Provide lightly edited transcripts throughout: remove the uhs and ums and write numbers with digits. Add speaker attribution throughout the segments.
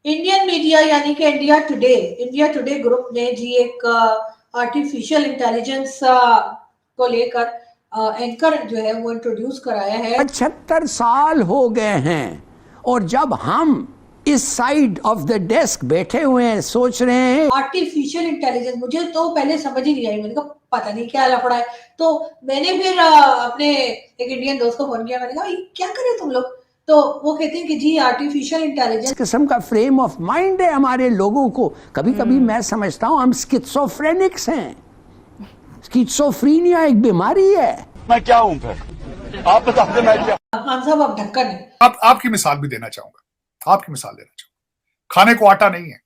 Speaker 1: Indian media यानी कि India today group ने जी एक आर्टिफिशियल इंटेलिजेंस को लेकर एंकर जो है वो इंट्रोड्यूस कराया है।
Speaker 2: 75 साल हो गए हैं और जब हम इस साइड ऑफ द डेस्क बैठे हुए हैं सोच रहे हैं
Speaker 1: आर्टिफिशियल इंटेलिजेंस, मुझे तो पहले समझ ही नहीं आई। मैंने कहा पता नहीं क्या लफड़ा है। तो मैंने फिर अपने एक इंडियन दोस्त को फोन किया। मैंने कहा ये क्या करे तुम लोग। तो वो कहते हैं कि जी आर्टिफिशियल इंटेलिजेंस
Speaker 2: इस किस्म का फ्रेम ऑफ माइंड है हमारे लोगों को। कभी कभी मैं समझता हूं हम स्किज़ोफ्रेनिक्स हैं। स्किज़ोफ्रेनिया एक बीमारी है।
Speaker 3: मैं क्या हूं फिर? आप बता दें मैं क्या।
Speaker 1: खान साहब अब ढक्कन है।
Speaker 4: आपकी मिसाल भी देना चाहूंगा, आपकी मिसाल देना चाहूंगा। खाने को आटा नहीं है,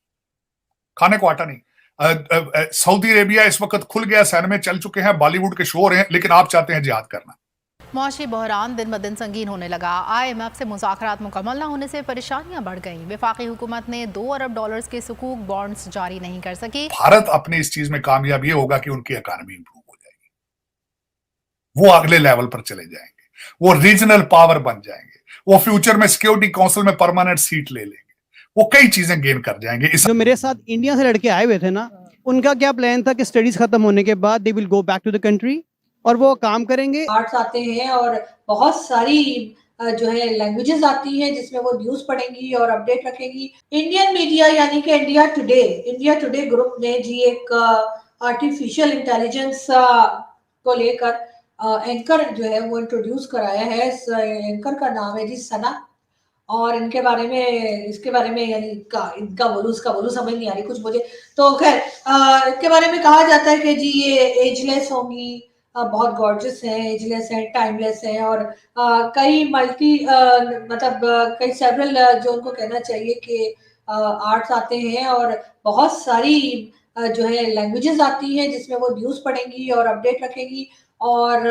Speaker 4: खाने को आटा नहीं। सऊदी अरेबिया इस वक्त खुल गया, सैन में चल चुके हैं, बॉलीवुड के शो हैं, लेकिन आप चाहते हैं जिहाद करना।
Speaker 5: मौशी बहरान दिन ब दिन संगीन होने लगा। IMF से मुज़ाकरात मुकम्मल न होने से परेशानियां बढ़ गईं। वफाकी हुकूमत ने $2 अरब के सुकूक बॉन्ड्स जारी नहीं कर सकी।
Speaker 4: भारत अपने इस चीज में कामयाब ये होगा कि उनकी इकॉनमी इंप्रूव हो जाएगी, वो अगले लेवल पर चले जाएंगे, वो रीजनल पावर बन जाएंगे, वो फ्यूचर में सिक्योरिटी काउंसिल में परमानेंट सीट ले लेंगे, वो कई चीजें गेन कर जाएंगे।
Speaker 6: जो मेरे साथ इंडिया से लड़के आए हुए थे ना, उनका क्या प्लान था कि स्टडीज खत्म होने के बाद they will go back to the country और वो काम करेंगे।
Speaker 1: आर्ट्स आते हैं और बहुत सारी जो है लैंग्वेजेस आती हैं जिसमें वो न्यूज पढ़ेंगी और अपडेट रखेंगी। इंडियन मीडिया यानी कि इंडिया टुडे ग्रुप ने जी एक आर्टिफिशियल इंटेलिजेंस को लेकर एंकर जो है वो इंट्रोड्यूस कराया है। इस एंकर का नाम है जी सना। और इसके बारे में यानी इनका बोलूं समझ नहीं आ रही कुछ मुझे। तो खैर इनके बारे में कहा जाता है कि जी ये एजलेस होंगी, बहुत गॉर्जियस हैं, एजलेस हैं, टाइमलेस हैं और कई कई सेवरल जो उनको कहना चाहिए कि आर्ट्स आते हैं और बहुत सारी जो है लैंग्वेजेस आती हैं जिसमें वो न्यूज पढ़ेंगी और अपडेट रखेंगी। और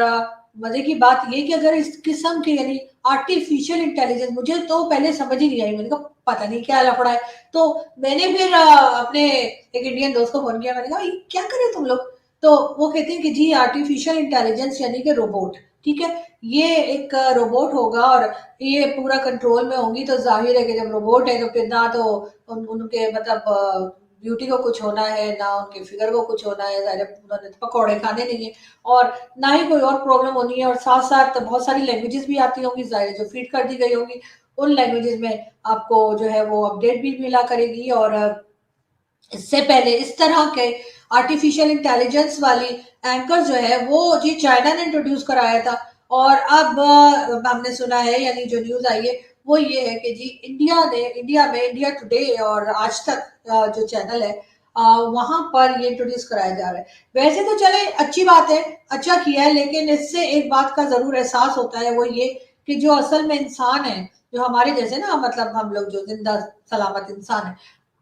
Speaker 1: मजे की बात ये कि अगर इस किस्म के यानी आर्टिफिशियल इंटेलिजेंस, मुझे तो पहले समझ ही नहीं आई। मैंने कहा पता नहीं क्या लफड़ा है। तो मैंने फिर अपने एक इंडियन दोस्त को फोन किया। मैंने कहा ये क्या करे तुम लोग। तो वो कहते हैं कि जी आर्टिफिशियल इंटेलिजेंस यानी कि रोबोट, ठीक है, ये एक रोबोट होगा और ये पूरा कंट्रोल में होंगी। तो जाहिर है कि जब रोबोट है तो फिर ना तो उनके मतलब ब्यूटी को कुछ होना है, ना उनके फिगर को कुछ होना है, उन्होंने तो पकौड़े खाने नहीं है और ना ही कोई और प्रॉब्लम होनी है। और साथ साथ बहुत सारी लैंग्वेजेस भी आती होंगी, जाहिर जो फीड कर दी गई होंगी उन लैंग्वेजेस में आपको जो है वो अपडेट भी मिला करेगी। और इससे पहले इस तरह के आर्टिफिशियल इंटेलिजेंस वाली एंकर जो है वो जी चाइना ने इंट्रोड्यूस कराया था। और अब हमने सुना है यानी जो न्यूज आई है वो ये है कि जी इंडिया टुडे और आज तक जो चैनल है वहां पर ये इंट्रोड्यूस कराया जा रहा है। वैसे तो चले अच्छी बात है, अच्छा किया है, लेकिन इससे एक बात का जरूर एहसास होता है, वो ये कि जो असल में इंसान है, जो हमारे जैसे ना मतलब हम लोग जो जिंदा सलामत इंसान है,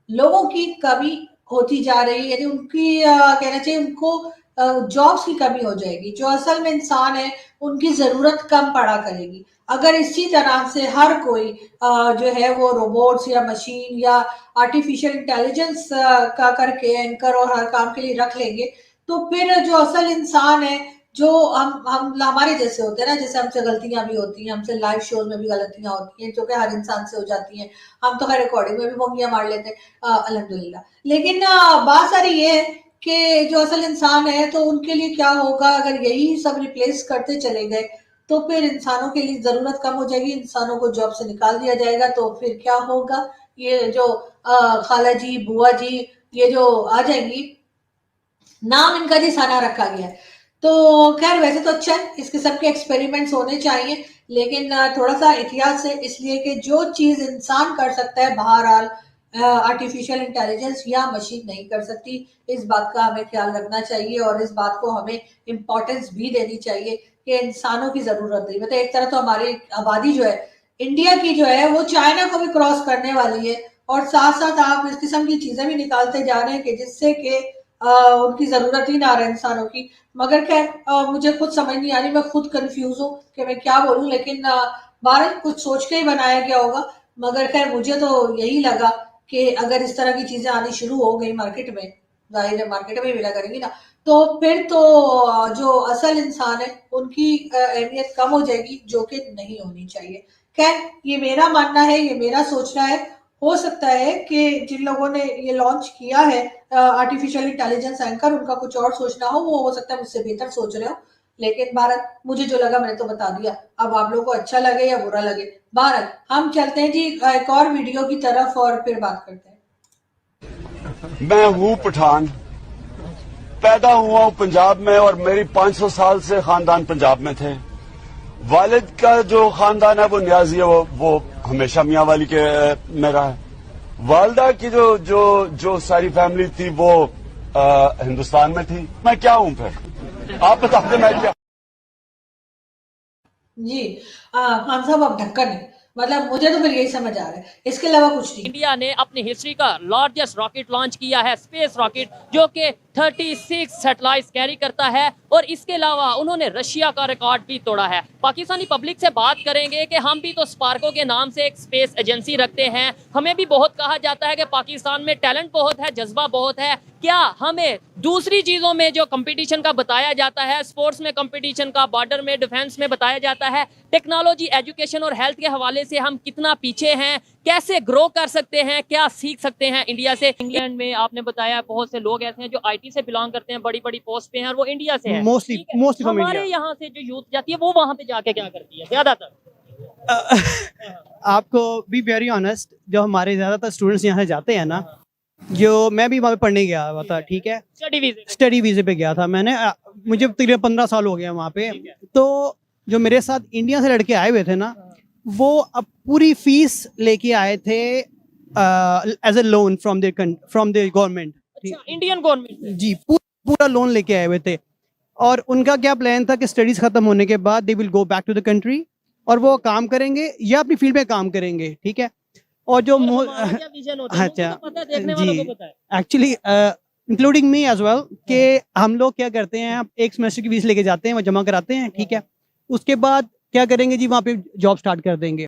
Speaker 1: लोगों की कमी होती जा रही है। यानी उनकी कहना चाहिए उनको जॉब्स की कमी हो जाएगी। जो असल में इंसान है उनकी जरूरत कम पड़ा करेगी अगर इसी तरह से हर कोई जो है वो रोबोट्स या मशीन या आर्टिफिशियल इंटेलिजेंस का करके एंकर और हर काम के लिए रख लेंगे। तो फिर जो असल इंसान है, जो हम हमारे जैसे होते हैं ना, जैसे हमसे गलतियां भी होती हैं, हमसे लाइव शोज में भी गलतियां होती हैं जो कि हर इंसान से हो जाती हैं। हम तो हर रिकॉर्डिंग में भी मोंगियां मार लेते हैं अल्हम्दुलिल्लाह। लेकिन बात सारी ये है कि जो असल इंसान है तो उनके लिए क्या होगा अगर यही सब रिप्लेस करते चले गए। तो फिर इंसानों के लिए जरूरत कम हो जाएगी, इंसानों को जॉब से निकाल दिया जाएगा। तो फिर क्या होगा, ये जो खाला जी बुआ जी ये जो आ जाएंगी, नाम इनका जी सना रखा गया है। तो खैर वैसे तो अच्छा है, इस किस्म के एक्सपेरिमेंट्स होने चाहिए, लेकिन थोड़ा सा एहतियात से, इसलिए कि जो चीज इंसान कर सकता है बहरहाल आर्टिफिशियल इंटेलिजेंस या मशीन नहीं कर सकती। इस बात का हमें ख्याल रखना चाहिए और इस बात को हमें इम्पोर्टेंस भी देनी चाहिए कि इंसानों की जरूरत नहीं। मतलब एक तरह तो हमारी आबादी जो है इंडिया की जो है वो चाइना को भी क्रॉस करने वाली है और साथ साथ आप इस किस्म की चीजें भी निकालते जा रहे हैं कि जिससे कि उनकी जरूरत ही ना रहे इंसानों की। मगर खैर मुझे खुद समझ नहीं आ रही, मैं खुद कंफ्यूज हूँ कि मैं क्या बोलूं। लेकिन बारह कुछ सोच के ही बनाया गया होगा। मगर खैर मुझे तो यही लगा कि अगर इस तरह की चीजें आनी शुरू हो गई मार्केट में, जाहिर है मार्केट में मिला करेंगी ना, तो फिर तो जो असल इंसान है उनकी अहमियत कम हो जाएगी, जो कि नहीं होनी चाहिए। खैर ये मेरा मानना है, ये मेरा सोचना है हो सकता है कि जिन लोगों ने ये लॉन्च किया है आर्टिफिशियल इंटेलिजेंस एंकर, उनका कुछ और सोचना हो सकता है मुझसे बेहतर सोच रहे हो। लेकिन भारत, मुझे जो लगा मैंने तो बता दिया, अब आप लोगों को अच्छा लगे या बुरा लगे। भारत, हम चलते हैं जी एक और वीडियो की तरफ और फिर बात करते हैं।
Speaker 3: मैं हूं पठान, पैदा हुआ हूं पंजाब में और मेरी 500 साल से खानदान पंजाब में थे। वालिद का जो खानदान है वो न्याजी है, वो हमेशा मियां वाली के में रहा है। वालदा की जो सारी फैमिली थी वो हिंदुस्तान में थी। मैं क्या हूं फिर, आप बताते मैं क्या।
Speaker 1: जी खान साहब, अब ढक्कन है, मतलब मुझे तो फिर यही समझ आ रहा है, इसके अलावा कुछ नहीं।
Speaker 7: इंडिया ने अपनी हिस्ट्री का लार्जेस्ट रॉकेट लॉन्च किया है, स्पेस रॉकेट, जो कि 36 सैटेलाइट्स कैरी करता है और इसके अलावा उन्होंने रशिया का रिकॉर्ड भी तोड़ा है। पाकिस्तानी पब्लिक से बात करेंगे कि हम भी तो स्पार्को के नाम से एक स्पेस एजेंसी रखते हैं, हमें भी बहुत कहा जाता है कि पाकिस्तान में टैलेंट बहुत है, जज्बा बहुत है। क्या हमें दूसरी चीज़ों में जो कंपटीशन का बताया जाता है, स्पोर्ट्स में कंपटीशन का, बॉर्डर में, डिफेंस में बताया जाता है, टेक्नोलॉजी, एजुकेशन और हेल्थ के हवाले से हम कितना पीछे हैं, कैसे ग्रो कर सकते हैं, क्या सीख सकते हैं इंडिया से? इंग्लैंड में आपने बताया बहुत से लोग ऐसे हैं जो आईटी से बिलोंग करते हैं, बड़ी बड़ी पोस्ट पे हैं और वो इंडिया से हैं।
Speaker 6: मोस्टली
Speaker 7: हमारे यहाँ से जो यूथ जाती है वो वहाँ पे जाके क्या करती है ज्यादातर?
Speaker 6: आपको बी वेरी ऑनेस्ट, जो हमारे ज्यादातर स्टूडेंट्स यहाँ से जाते हैं ना, जो मैं भी वहाँ पे पढ़ने गया हुआ था, ठीक है, स्टडी वीजे पे गया था मैंने, मुझे तकरीबन 15 साल हो गया वहाँ पे। तो जो मेरे साथ इंडिया से लड़के आए हुए थे ना, वो अब पूरी फीस लेके आए थे as a loan from the government.
Speaker 7: Indian government
Speaker 6: जी, पूरा लोन लेके आए हुए थे। और उनका क्या प्लान था कि स्टडीज खत्म होने के बाद they will go back to the country और वो काम करेंगे या अपनी फील्ड में काम करेंगे, ठीक है। और जो अच्छा जी, actually including me as well, कि हम लोग क्या करते हैं, एक सेमेस्टर की फीस लेके जाते हैं, वो जमा कराते हैं, ठीक है, उसके बाद क्या करेंगे जी, वहाँ पे जॉब स्टार्ट कर देंगे।